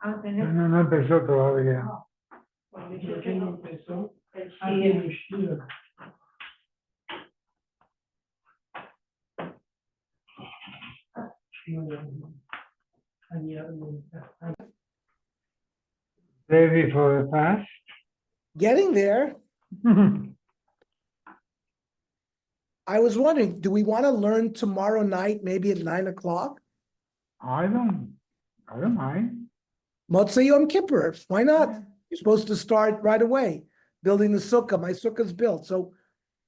No, no empezó todavía. Ready for the fast? Getting there. I was wondering, do we want to learn tomorrow night, maybe at 9 o'clock? I don't mind. Motzei Yom Kippur. Why not? You're supposed to start right away building the sukkah. My sukkah's built. So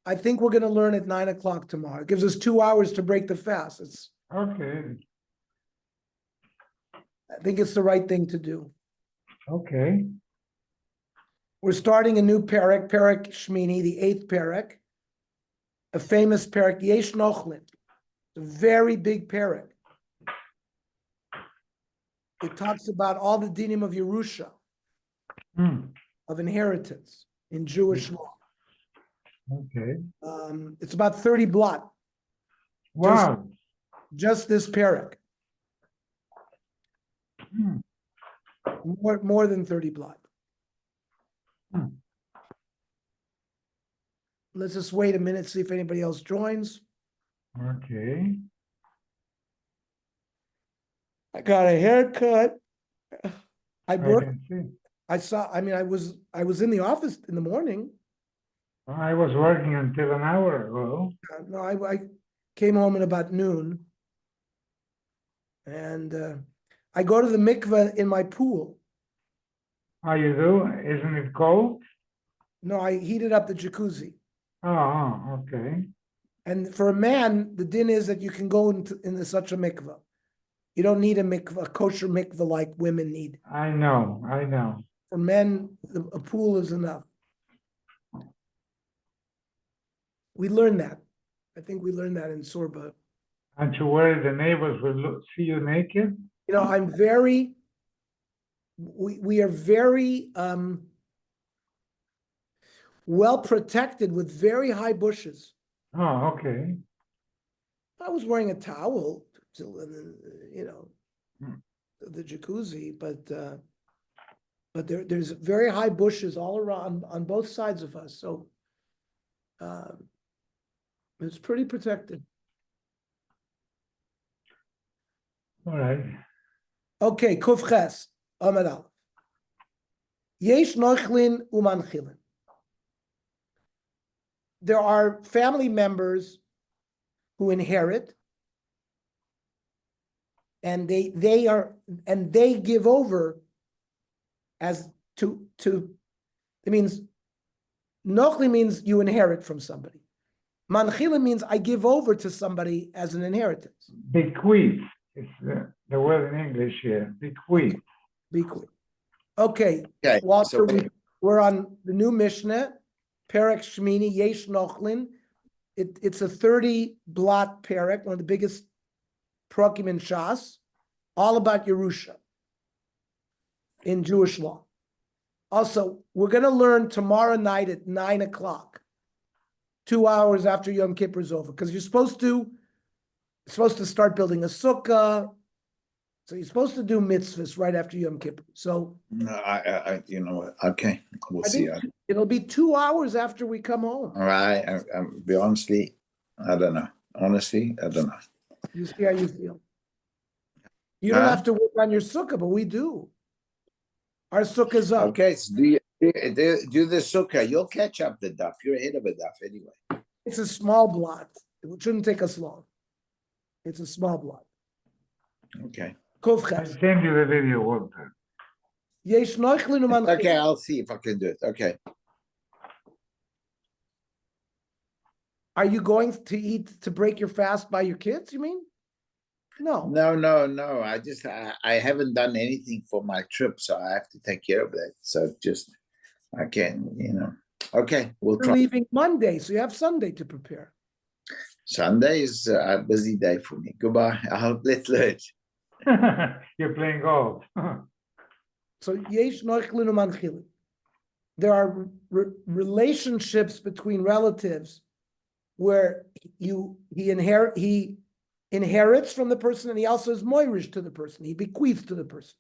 I think we're going to learn at 9 o'clock tomorrow. It gives us 2 hours to break the fast. Okay, I think it's the right thing to do. okay. We're starting a new perek, Perek Shmini, the 8th perek, a famous perek, Yesh Nochlin. It's a very big perek. It talks about all the dinim of Yerusha, of inheritance in Jewish law. Okay. It's about 30 blot. Wow. Just this perek. More than 30 blot. Let's just wait a minute, see if anybody else joins. Okay. I got a haircut. I worked. can see. I was in the office in the morning. I was working until an hour ago. No, I came home at about noon. And I go to the mikveh in my pool. How you do? Isn't it cold? No, I heated up the jacuzzi. Oh, okay. And for a man, the din is that you can go into such a mikveh. You don't need a mikveh, a kosher mikveh like women need. I know. For men, a pool is enough. We learned that. I think we learned that in Sorba. And to where the neighbors will see you naked? You know, we are very well protected with very high bushes. Oh, okay. I was wearing a towel, the jacuzzi, but there's very high bushes all around on both sides of us. So it's pretty protected. All right. Okay, Kuf Ches, Amar Aleph. Yesh Nochlin Umanchilin. There are family members who inherit, and they give over as to it means Nochli means you inherit from somebody. Manchilin means I give over to somebody as an inheritance. Bequeath. It's the word in English here. Bequeath. Bequeath. Okay. Okay. Walter, we're on the new Mishnah, Perek Shmini, Yesh Nochlin. It's a 30 blot perek, one of the biggest prakim in Shas, all about Yerusha in Jewish law. Also, we're going to learn tomorrow night at 9 o'clock, 2 hours after Yom Kippur is over, because you're supposed to start building a sukkah. So you're supposed to do mitzvahs right after Yom Kippur. So No, I you know what? Okay, we'll I see. think it'll be 2 hours after we come home. All right, be honestly, I don't know. Honestly, I don't know. You see how you feel. You don't have to work on your sukkah, but we do. Our sukkah's up. Okay, so do the sukkah. You'll catch up the daf. You're ahead of a daf anyway. It's a small blot. It shouldn't take us long. It's a small blot. Okay. Kuf I Ches. send you the video, Walter. Yesh Nochlin Umanchilin. Okay, I'll see if I can do it. Okay. Are you going to eat to break your fast by your kids, you mean? No. No. I haven't done anything for my trip, so I have to take care of that. So I can, Okay, we'll You're try. leaving Monday, so you have Sunday to prepare. Sunday is a busy day for me. Goodbye. I'll let it. You're playing golf. So Yesh Nochlin Umanchilin. There are relationships between relatives where he inherits from the person, and he also is moirish to the person. He bequeaths to the person.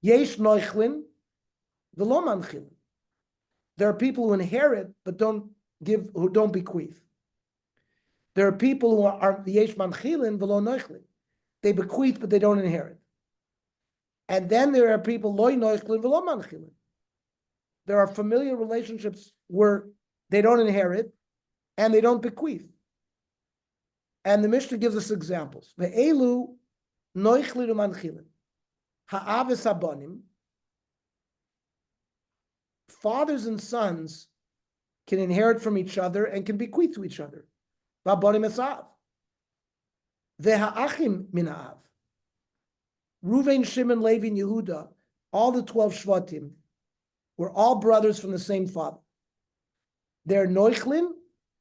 Yesh noichlin v'lo manchilin. There are people who inherit but don't bequeath. There are people who are yesh manchilin v'lo noichlin. They bequeath but they don't inherit. And then there are people loy noichlin v'lo manchilin. There are familiar relationships where they don't inherit and they don't bequeath. And the Mishnah gives us examples. Ve'elu noichlin u'manchilin. Ha'avis habonim. Fathers and sons can inherit from each other and can bequeath to each other. Va'bonim esav. Ve'ha'achim min ha'av. Reuven, Shimon, Levi, and Yehuda, all the 12 Shvatim, were all brothers from the same father. They're noichlin,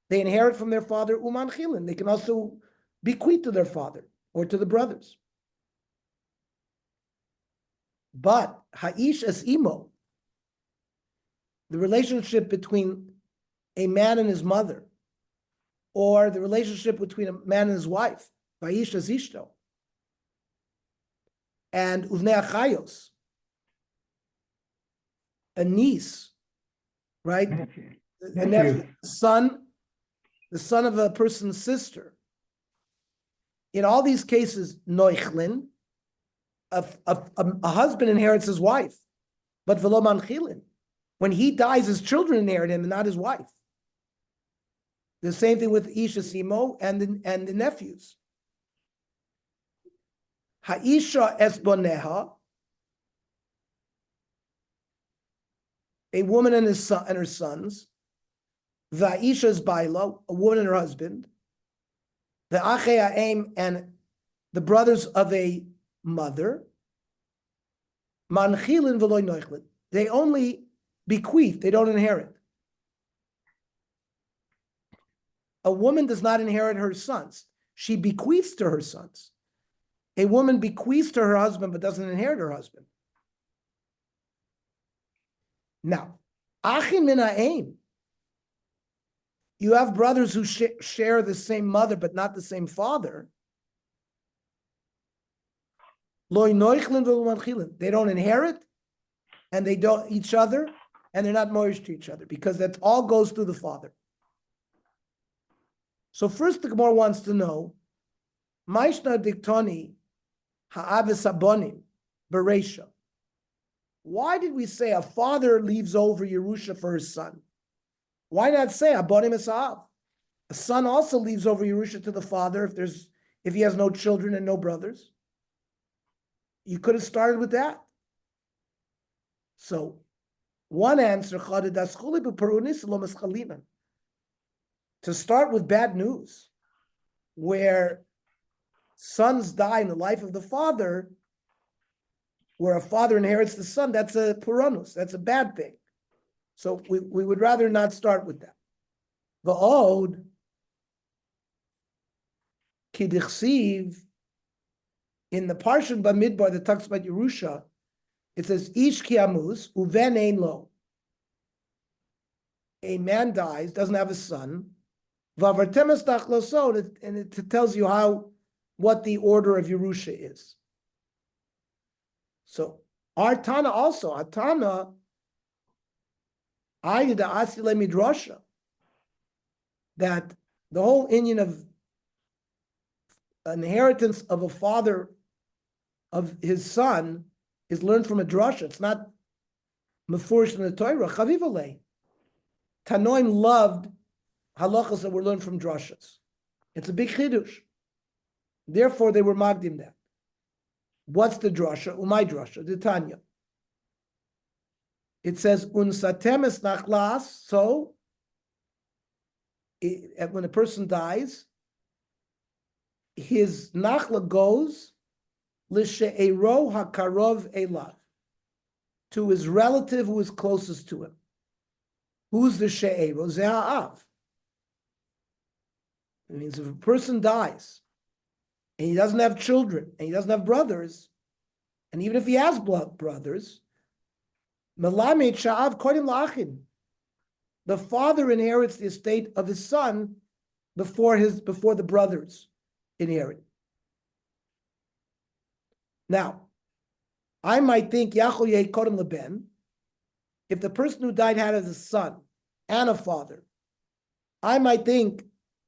they inherit from their father, umanchilin. They can also bequeath to their father or to the brothers. But ha'ish es imo, the relationship between a man and his mother, or the relationship between a man and his wife, ha'ish es ishto, and uvnei achayos, a niece, right? A nephew, the son of a person's sister. In all these cases, noichlin, a husband inherits his wife, but v'lo manchilin. When he dies, his children inherit him and not his wife. The same thing with Isha Simo and the nephews. Ha'isha esboneha, a woman and her sons. Va'isha is baila, a woman and her husband. The achei ha'em, and the brothers of a mother. Manchilin v'loy noichlin. They only bequeath, they don't inherit. A woman does not inherit her sons. She bequeaths to her sons. A woman bequeaths to her husband but doesn't inherit her husband. Now, achin min ha'em. You have brothers who share the same mother but not the same father. Loy noichlin v'lo manchilin. They don't inherit, and they don't each other, and they're not moirish to each other because that all goes through the father. So first, the Gemara wants to know, Maishna diktoni ha'avis habonim bereisha. Why did we say a father leaves over Yerusha for his son? Why not say habonim esav? A son also leaves over Yerusha to the father if he has no children and no brothers. You could have started with that. So, one answer, to start with bad news, where sons die in the life of the father, where a father inherits the son, that's a puranus, that's a bad thing. So we would rather not start with that. V'od kidichsiv, in the Parshan Bamidbar that talks about Yerusha, it says, Ish kiamus uven ein lo. A man dies, doesn't have a son. Vavartemes tachloso, and it tells you what the order of Yerusha is. So our Tana also, our Tana, I the Asile Midrasha, that the whole Indian of inheritance of a father of his son is learned from a drasha. It's not mefurish in the Torah. Chavivale. Tanoim loved halachas that were learned from drashas. It's a big chidush. Therefore, they were magdim that. What's the drasha? Umay drasha, the Tanya. It says unsatem es nachlas. So, when a person dies, his nachla goes l'she'ero hakarov elav, to his relative who is closest to him. Who's the she'ero? Ze'a'av. It means if a person dies and he doesn't have children and he doesn't have brothers, and even if he has brothers, melamed sha'av kodim la'achim. the father inherits the estate of his son before the brothers inherit. Now, I might think Yachol Yeh Kodem Leben, if the person who died had a son and a father, I might think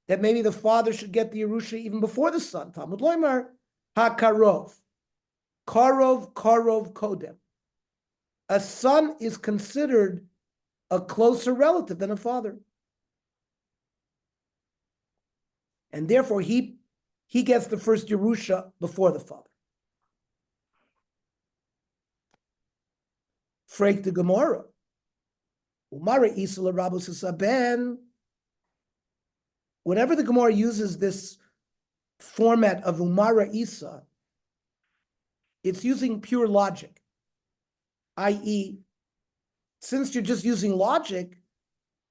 that maybe the father should get the Yerusha even before the son. Talmud Loimar HaKarov. Karov Kodem. A son is considered a closer relative than a father. And therefore, he gets the first Yerusha before the father. Freik the Gemara. Umara Isla Rabus Saben. Whenever the Gemara uses this format of Umara Isa, it's using pure logic. I.e., since you're just using logic,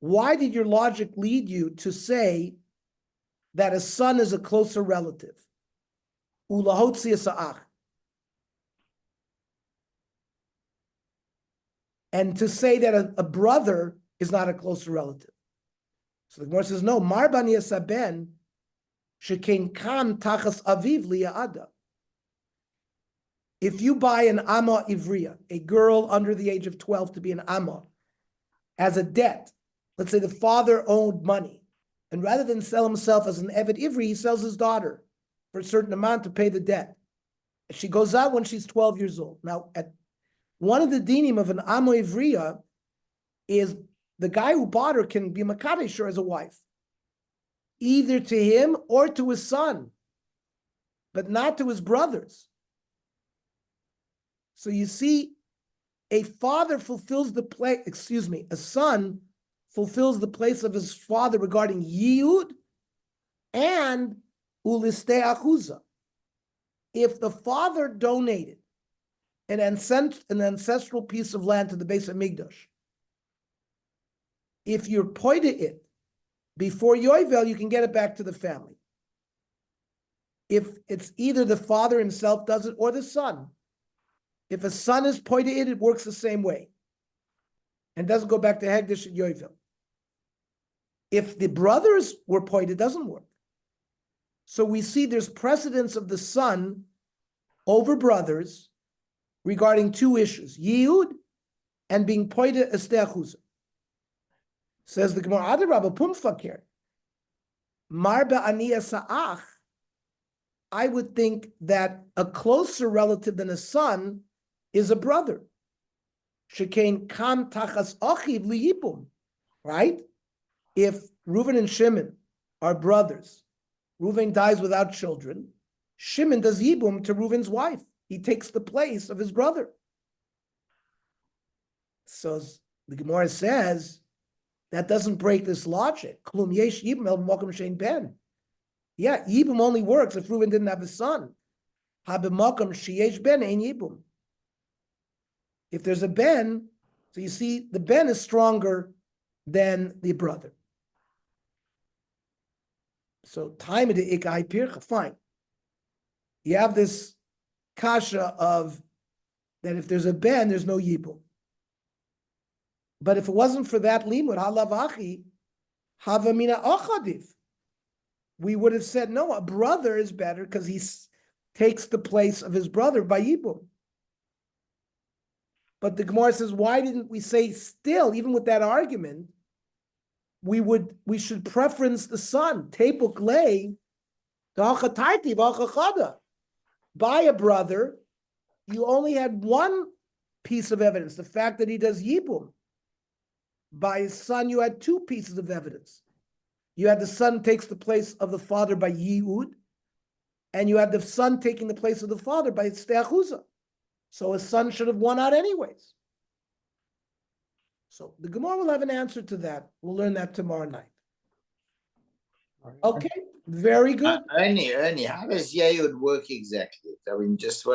why did your logic lead you to say that a son is a closer relative? Ulahotzi sa'ach. And to say that a brother is not a closer relative. So the Gemara says, no, Marbani Saben shekein kan tachas aviv liya'ada. If you buy an Amma Ivriya, a girl under the age of 12 to be an Amma, as a debt, let's say the father owed money, and rather than sell himself as an Eved Ivri, he sells his daughter for a certain amount to pay the debt. She goes out when she's 12 years old. Now, one of the dinim of an Amma Ivriya is the guy who bought her can be Makadesh her as a wife, either to him or to his son, but not to his brothers. So you see, a father fulfills the place, a son fulfills the place of his father regarding Yiyud and Uliste Achuza. If the father donated an ancestral piece of land to the Beis Hamikdash, if you're poida it before Yovel, you can get it back to the family. If it's either the father himself does it or the son. If a son is poida it works the same way and doesn't go back to Hegdish and Yovel. If the brothers were poida, it doesn't work. So we see there's precedence of the son over brothers regarding two issues, Yiyud and being poida esteachuza. Says the Gemara, Adarabba Pum Fakir. Marba Aniya Sa'ach. I would think that a closer relative than a son is a brother. Shekain Kam Tachas Achiv Liyibum. Right? If Reuven and Shimon are brothers, Reuven dies without children, Shimon does Yibum to Reuven's wife. He takes the place of his brother. So the Gemara says, that doesn't break this logic. Klum yesh yibum el b'makom shein ben. Yeah, yibum only works if Reuven didn't have a son. Ha b'makom sheyesh ben ein yibum. If there's a ben, so you see, the ben is stronger than the brother. So time of the ikai pircha, fine. You have this kasha of that if there's a ben, there's no yibum. But if it wasn't for that limud, halavachi, havamina achadiv, we would have said, no, a brother is better because he takes the place of his brother by yibum. But the Gemara says, why didn't we say still, even with that argument, we should preference the son, tepuk lei, da'achataiti v'achachada. By a brother, you only had one piece of evidence, the fact that he does yibum. By his son, you had two pieces of evidence. You had the son takes the place of the father by Yihud, and you had the son taking the place of the father by Steachuza. So his son should have won out anyways. So the Gemara will have an answer to that. We'll learn that tomorrow night. Okay, very good. Ernie, how does Yehud work exactly? I mean, just what